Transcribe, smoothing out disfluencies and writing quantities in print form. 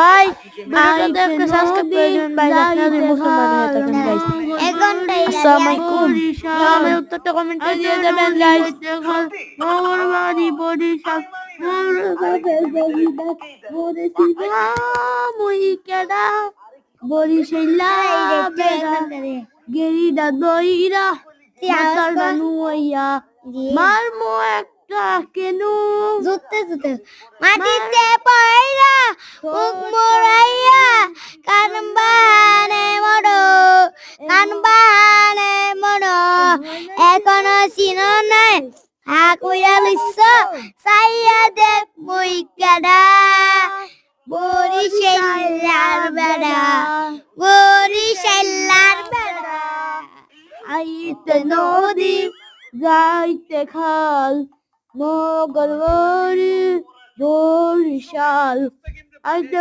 ভাই ভিডিওটাতে একটা সাবস্ক্রাইব করে দিবেন ভাই, আপনারা যদি মুসলমান হয়ে থাকেন গাইস। আসসালামু আলাইকুম, নামের উত্তরটা কমেন্টে দিয়ে দেবেন গাইস। মৌলবাদী বরিশাল মুইকেডা বরিশাইলা বেড়া গেরিডা দইরা মাতাল বানুইয়া মারমো একটা কেনু জুতে জুতে মাটিতে পয়রা মুখ মুড়াইয়া কানবানে মড়ো এখনো চিনো নাই হাকুয়া লিস সাইয়া দেখ মুই কেডা বরিশালার বেড়া আইতে নদী যাইতে খাল মগর বরিশাল আইতে